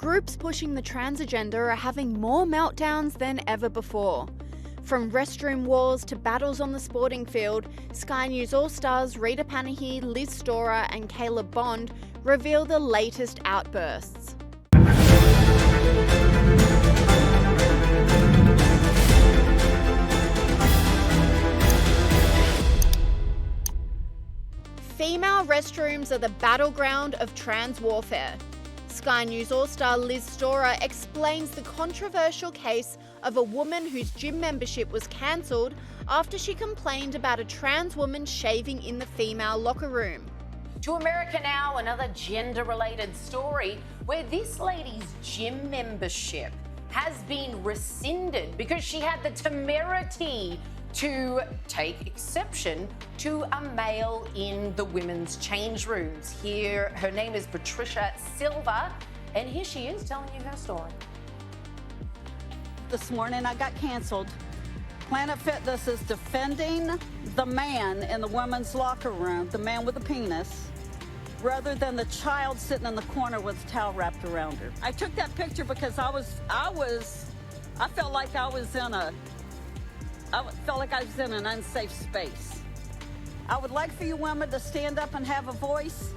Groups pushing the trans agenda are having more meltdowns than ever before. From restroom wars to battles on the sporting field, Sky News All-Stars Rita Panahi, Liz Storer and Caleb Bond reveal the latest outbursts. Female restrooms are the battleground of trans warfare. Sky News All-Star Liz Storer explains the controversial case of a woman whose gym membership was cancelled after she complained about a trans woman shaving in the female locker room. To America now, another gender-related story where this lady's gym membership has been rescinded because she had the temerity to take exception to a male in the women's change rooms. Here, her name is Patricia Silva, and here she is telling you her story. This morning I got canceled. Planet Fitness is defending the man in the women's locker room, the man with the penis, rather than the child sitting in the corner with a towel wrapped around her. I took that picture because I felt like I was in an unsafe space. I would like for you women to stand up and have a voice.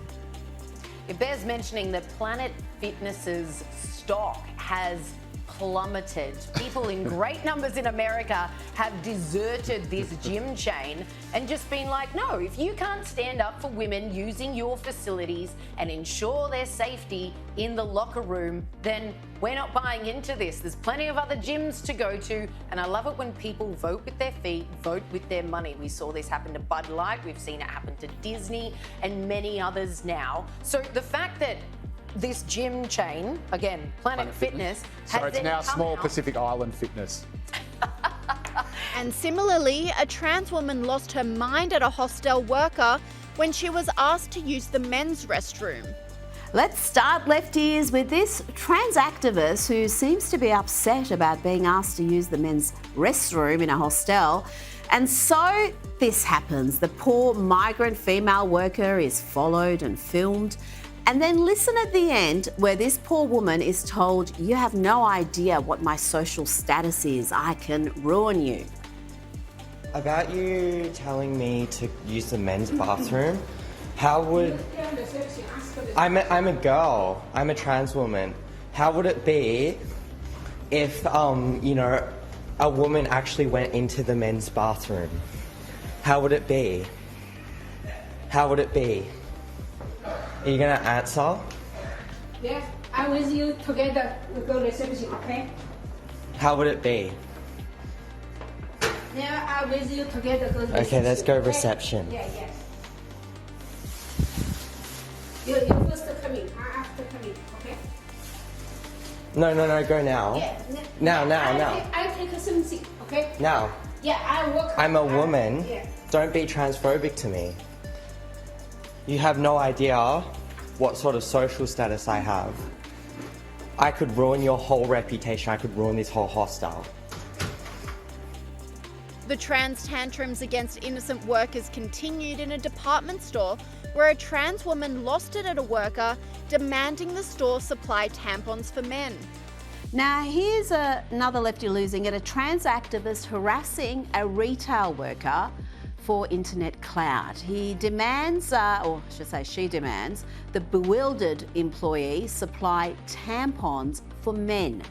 It bears mentioning that Planet Fitness's stock has plummeted. People in great numbers in America have deserted this gym chain and just been like, no, if you can't stand up for women using your facilities and ensure their safety in the locker room, then we're not buying into this. There's plenty of other gyms to go to, and I love it when people vote with their feet, vote with their money. We saw this happen to Bud Light, we've seen it happen to Disney and many others now. So the fact that this gym chain, again, Planet Fitness, has so it's now Small Pacific Island Fitness. And similarly, a trans woman lost her mind at a hostel worker when she was asked to use the men's restroom. Let's start left ears with this trans activist who seems to be upset about being asked to use the men's restroom in a hostel. And so this happens. The poor migrant female worker is followed and filmed. And then listen at the end where this poor woman is told, you have no idea what my social status is. I can ruin you. About you telling me to use the men's bathroom, how would... I'm a girl. I'm a trans woman. How would it be if, you know, a woman actually went into the men's bathroom? How would it be? How would it be? Are you gonna answer? Yes, I'm with you together. We go to reception, okay? How would it be? Yeah, I'm with you together. Go to reception. Okay, let's go reception. Yeah, yes. You first coming, after coming, okay? No, go now. Yeah. Now. I take something, okay? Now. Yeah, I work. I'm a woman. Yeah. Don't be transphobic to me. You have no idea what sort of social status I have. I could ruin your whole reputation. I could ruin this whole hostel. The trans tantrums against innocent workers continued in a department store where a trans woman lost it at a worker, demanding the store supply tampons for men. Now here's another lefty losing it, a trans activist harassing a retail worker for internet clout. He demands, or I should say she demands, the bewildered employee supply tampons for men.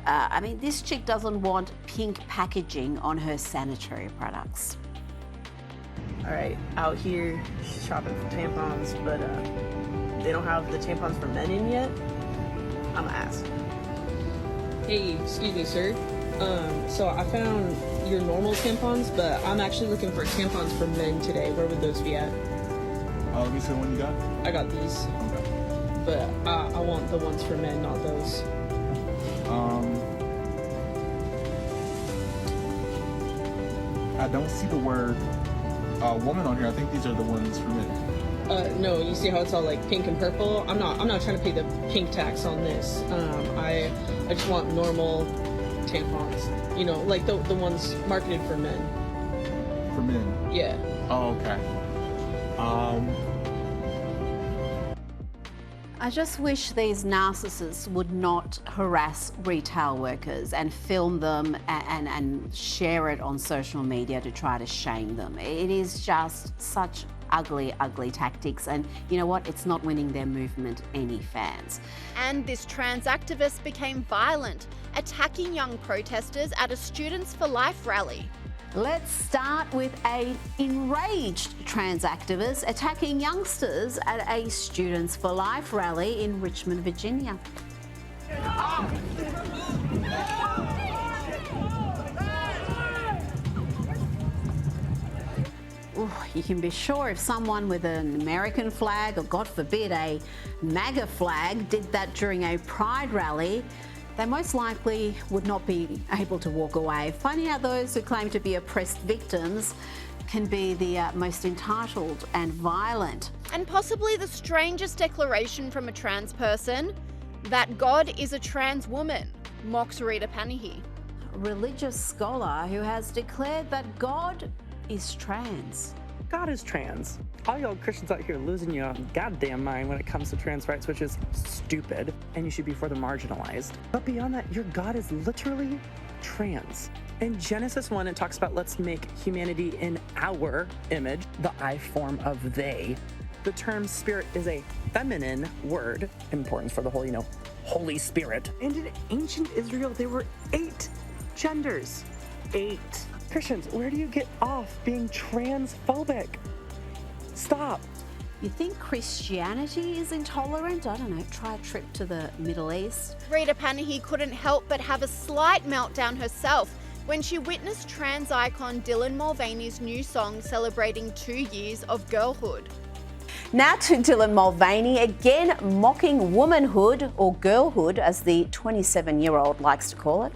I mean, this chick doesn't want pink packaging on her sanitary products. All right, out here shopping for tampons, but they don't have the tampons for men in yet. I'm gonna ask. Hey, excuse me, sir. So I found your normal tampons, but I'm actually looking for tampons for men today. Where would those be at? Let me see the one you got. I got these. Okay. But I want the ones for men, not those. I don't see the word woman on here. I think these are the ones for men. No, you see how it's all like pink and purple? I'm not trying to pay the pink tax on this. I just want normal tampons. You know, like the ones marketed for men. For men? Yeah. Oh, okay. I just wish these narcissists would not harass retail workers and film them and share it on social media to try to shame them. It is just such ugly, ugly tactics, and you know what? It's not winning their movement any fans. And this trans activist became violent, attacking young protesters at a Students for Life rally. Let's start with an enraged trans activist attacking youngsters at a Students for Life rally in Richmond, Virginia. Ooh, you can be sure if someone with an American flag or, God forbid, a MAGA flag did that during a Pride rally, they most likely would not be able to walk away. Finding out those who claim to be oppressed victims can be the most entitled and violent. And possibly the strangest declaration from a trans person, that God is a trans woman, mocks Rita Panahi. A religious scholar who has declared that God is trans. God is trans. All y'all Christians out here losing your goddamn mind when it comes to trans rights, which is stupid, and you should be for the marginalized. But beyond that, your God is literally trans. In Genesis 1, it talks about let's make humanity in our image, the I form of they. The term spirit is a feminine word, important for the whole, Holy Spirit. And in ancient Israel, there were 8 genders. 8. Christians, where do you get off being transphobic? Stop. You think Christianity is intolerant? I don't know, try a trip to the Middle East. Rita Panahi couldn't help but have a slight meltdown herself when she witnessed trans icon Dylan Mulvaney's new song celebrating 2 years of girlhood. Now to Dylan Mulvaney, again mocking womanhood, or girlhood as the 27-year-old likes to call it.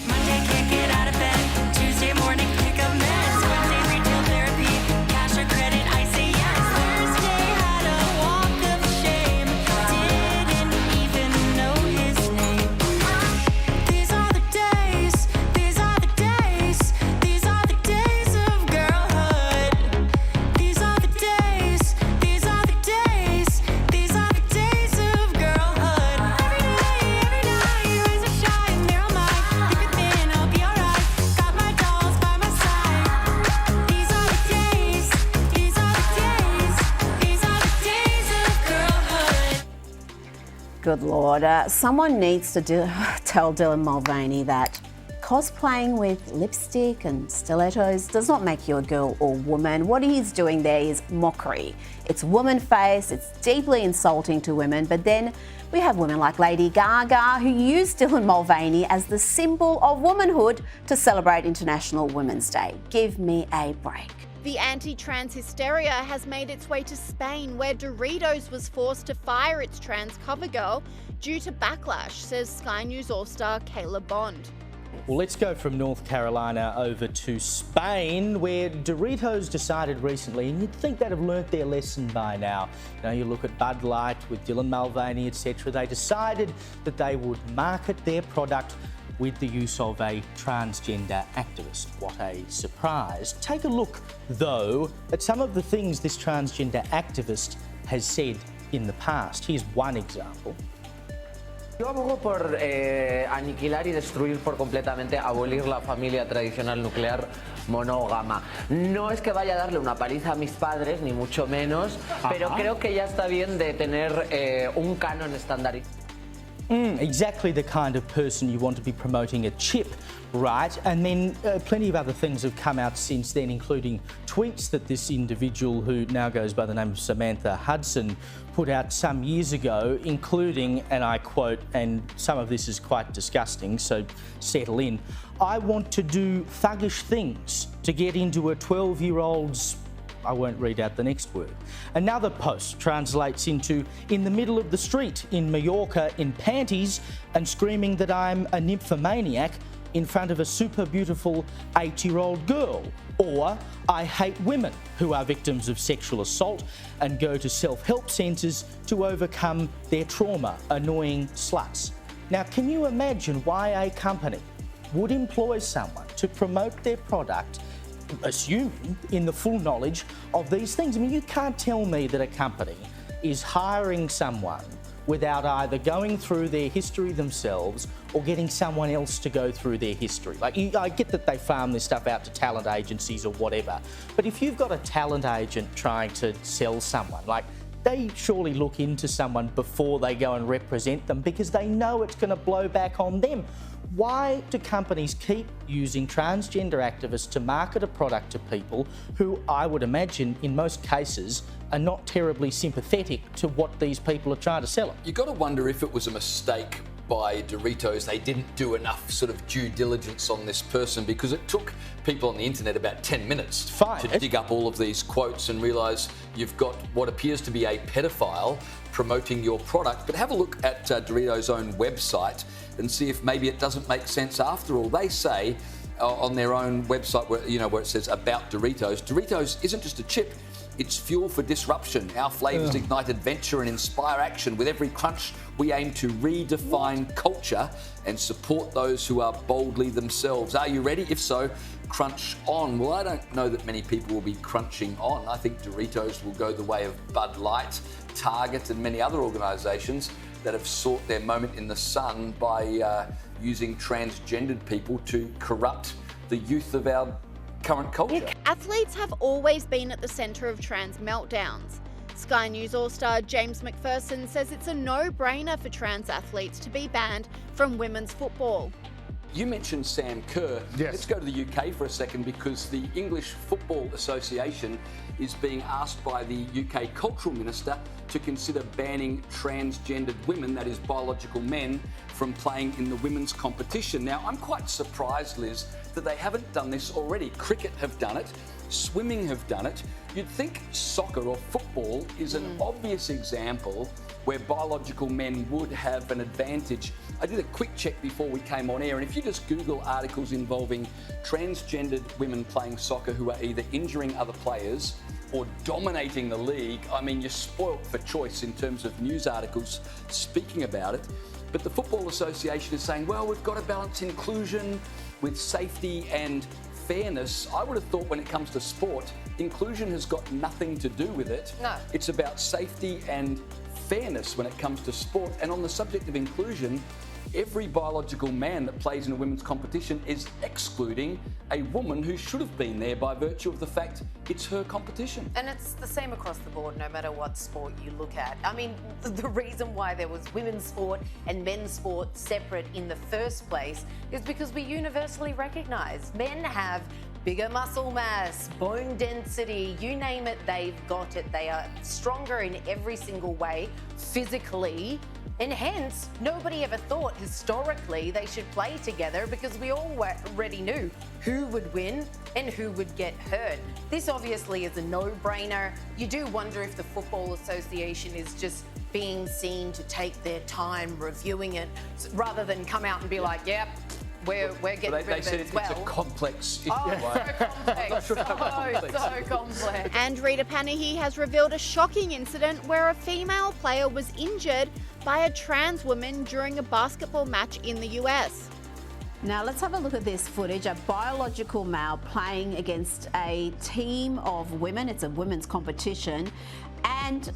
Monday, can't get out of bed. Tuesday morning, pick up meds. Wednesday, retail therapy. Cash or credit, I say yes. Thursday, had a walk of shame. Didn't even know his name. These are the days. These are the days. These are the days of girlhood. These are the days. These are the days. These are the days of girlhood. Every day, raise a shine. They're all mine. I'll be alright. Got my dolls by my side. These are the days. These are the days. These are the days of girlhood. Good Lord, someone needs to tell Dylan Mulvaney that cosplaying with lipstick and stilettos does not make you a girl or woman. What he's doing there is mockery. It's woman face, it's deeply insulting to women, but then we have women like Lady Gaga who use Dylan Mulvaney as the symbol of womanhood to celebrate International Women's Day. Give me a break. The anti-trans hysteria has made its way to Spain, where Doritos was forced to fire its trans cover girl due to backlash, says Sky News All-Star Kayla Bond. Well, let's go from North Carolina over to Spain, where Doritos decided recently, and you'd think they'd have learnt their lesson by now. You look at Bud Light with Dylan Mulvaney, etc. They decided that they would market their product with the use of a transgender activist. What a surprise. Take a look, though, at some of the things this transgender activist has said in the past. Here's one example. Yo abogo por aniquilar y destruir por completamente, abolir la familia tradicional nuclear monógama. No es que vaya a darle una paliza a mis padres, ni mucho menos, pero creo que ya está bien de tener un canon estandarizado. Exactly the kind of person you want to be promoting a chip, right? And then plenty of other things have come out since then, including tweets that this individual, who now goes by the name of Samantha Hudson, put out some years ago, including, and I quote, and some of this is quite disgusting, so settle in, "I want to do thuggish things to get into a 12-year-old's..." I won't read out the next word. Another post translates into "in the middle of the street in Mallorca in panties and screaming that I'm a nymphomaniac in front of a super beautiful 8-year-old girl," or "I hate women who are victims of sexual assault and go to self-help centres to overcome their trauma, annoying sluts." Now, can you imagine why a company would employ someone to promote their product, assuming in the full knowledge of these things? I mean, you can't tell me that a company is hiring someone without either going through their history themselves or getting someone else to go through their history. Like, I get that they farm this stuff out to talent agencies or whatever, but if you've got a talent agent trying to sell someone, like, they surely look into someone before they go and represent them because they know it's going to blow back on them. Why do companies keep using transgender activists to market a product to people who, I would imagine, in most cases, are not terribly sympathetic to what these people are trying to sell them? You've got to wonder if it was a mistake by Doritos. They didn't do enough sort of due diligence on this person, because it took people on the internet about 10 minutes to dig up all of these quotes and realise you've got what appears to be a pedophile promoting your product. But have a look at Doritos' own website and see if maybe it doesn't make sense after all. They say on their own website, where it says about Doritos, Doritos isn't just a chip, it's fuel for disruption. Our flavours ignite adventure and inspire action. With every crunch, we aim to redefine culture and support those who are boldly themselves. Are you ready? If so, crunch on. Well, I don't know that many people will be crunching on. I think Doritos will go the way of Bud Light, Target and many other organisations that have sought their moment in the sun by using transgendered people to corrupt the youth of our current culture. Athletes have always been at the centre of trans meltdowns. Sky News All-Star James McPherson says it's a no-brainer for trans athletes to be banned from women's football. You mentioned Sam Kerr. Yes. Let's go to the UK for a second, because the English Football Association is being asked by the UK Cultural Minister to consider banning transgendered women, that is biological men, from playing in the women's competition. Now, I'm quite surprised, Liz, that they haven't done this already. Cricket have done it, swimming have done it. You'd think soccer or football is an obvious example where biological men would have an advantage. I did a quick check before we came on air, and if you just Google articles involving transgendered women playing soccer who are either injuring other players or dominating the league, I mean, you're spoilt for choice in terms of news articles speaking about it. But the Football Association is saying, well, we've got to balance inclusion with safety and fairness. I would have thought when it comes to sport, inclusion has got nothing to do with it. No. It's about safety and fairness when it comes to sport. And on the subject of inclusion, every biological man that plays in a women's competition is excluding a woman who should have been there by virtue of the fact it's her competition. And it's the same across the board, no matter what sport you look at. I mean, the reason why there was women's sport and men's sport separate in the first place is because we universally recognise men have bigger muscle mass, bone density, you name it, they've got it. They are stronger in every single way, physically, and hence nobody ever thought historically they should play together, because we already knew who would win and who would get hurt. This obviously is a no-brainer. You do wonder if the Football Association is just being seen to take their time reviewing it rather than come out and be like, yep, we're getting rid of it as well. It's a complex issue. Oh, so complex. So complex. And Rita Panahi has revealed a shocking incident where a female player was injured by a trans woman during a basketball match in the US. Now let's have a look at this footage. A biological male playing against a team of women. It's a women's competition. And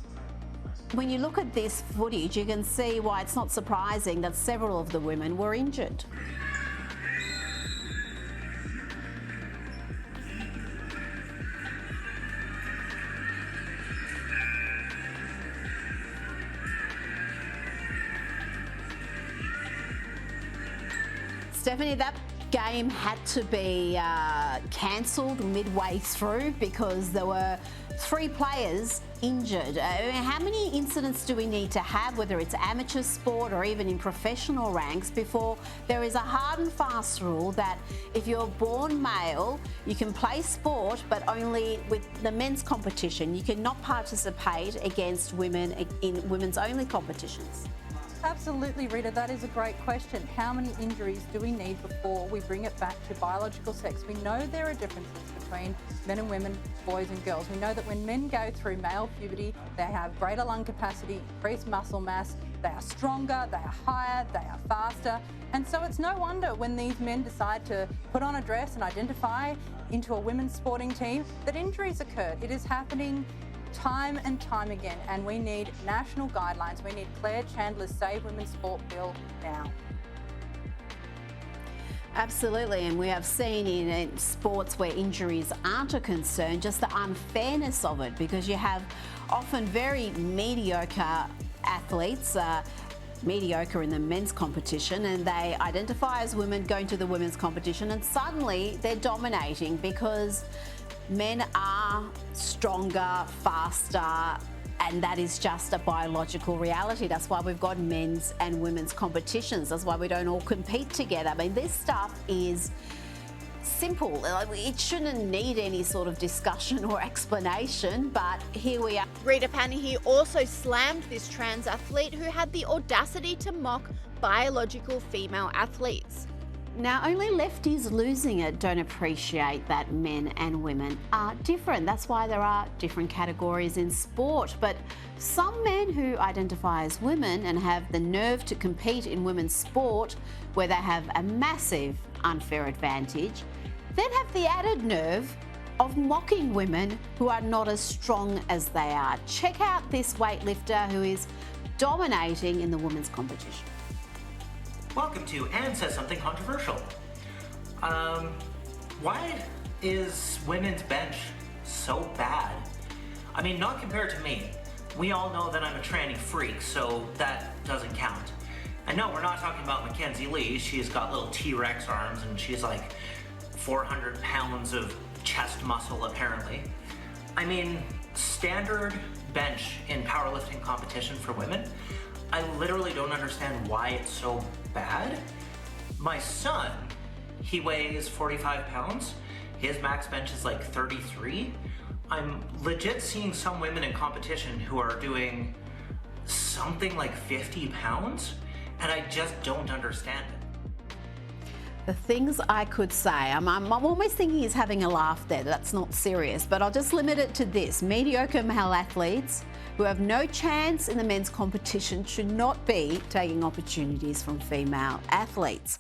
when you look at this footage, you can see why it's not surprising that several of the women were injured. Stephanie, that game had to be cancelled midway through because there were 3 players injured. How many incidents do we need to have, whether it's amateur sport or even in professional ranks, before there is a hard and fast rule that if you're born male, you can play sport, but only with the men's competition? You cannot participate against women in women's only competitions. Absolutely, Rita, that is a great question. How many injuries do we need before we bring it back to biological sex? We know there are differences between men and women, boys and girls. We know that when men go through male puberty, they have greater lung capacity, increased muscle mass, they are stronger, they are higher, they are faster. And so it's no wonder when these men decide to put on a dress and identify into a women's sporting team that injuries occur. It is happening time and time again, and we need national guidelines. We need Claire Chandler's Save Women's Sport bill now. Absolutely, and we have seen in sports where injuries aren't a concern, just the unfairness of it, because you have often very mediocre athletes, mediocre in the men's competition, and they identify as women going to the women's competition, and suddenly they're dominating because men are stronger, faster, and that is just a biological reality. That's why we've got men's and women's competitions. That's why we don't all compete together. I mean, this stuff is simple. It shouldn't need any sort of discussion or explanation, but here we are. Rita Panahi also slammed this trans athlete who had the audacity to mock biological female athletes. Now, only lefties losing it don't appreciate that men and women are different. That's why there are different categories in sport. But some men who identify as women and have the nerve to compete in women's sport, where they have a massive unfair advantage, then have the added nerve of mocking women who are not as strong as they are. Check out this weightlifter who is dominating in the women's competition. Welcome to Anne Says Something Controversial. Why is women's bench so bad? I mean, not compared to me. We all know that I'm a tranny freak, so that doesn't count. And no, we're not talking about Mackenzie Lee. She's got little T-Rex arms and she's like 400 pounds of chest muscle, apparently. I mean, standard bench in powerlifting competition for women, I literally don't understand why it's so bad. My son, he weighs 45 pounds. His max bench is like 33. I'm legit seeing some women in competition who are doing something like 50 pounds, and I just don't understand it. The things I could say, I'm almost thinking he's having a laugh there. That's not serious, but I'll just limit it to this. Mediocre male athletes who have no chance in the men's competition should not be taking opportunities from female athletes.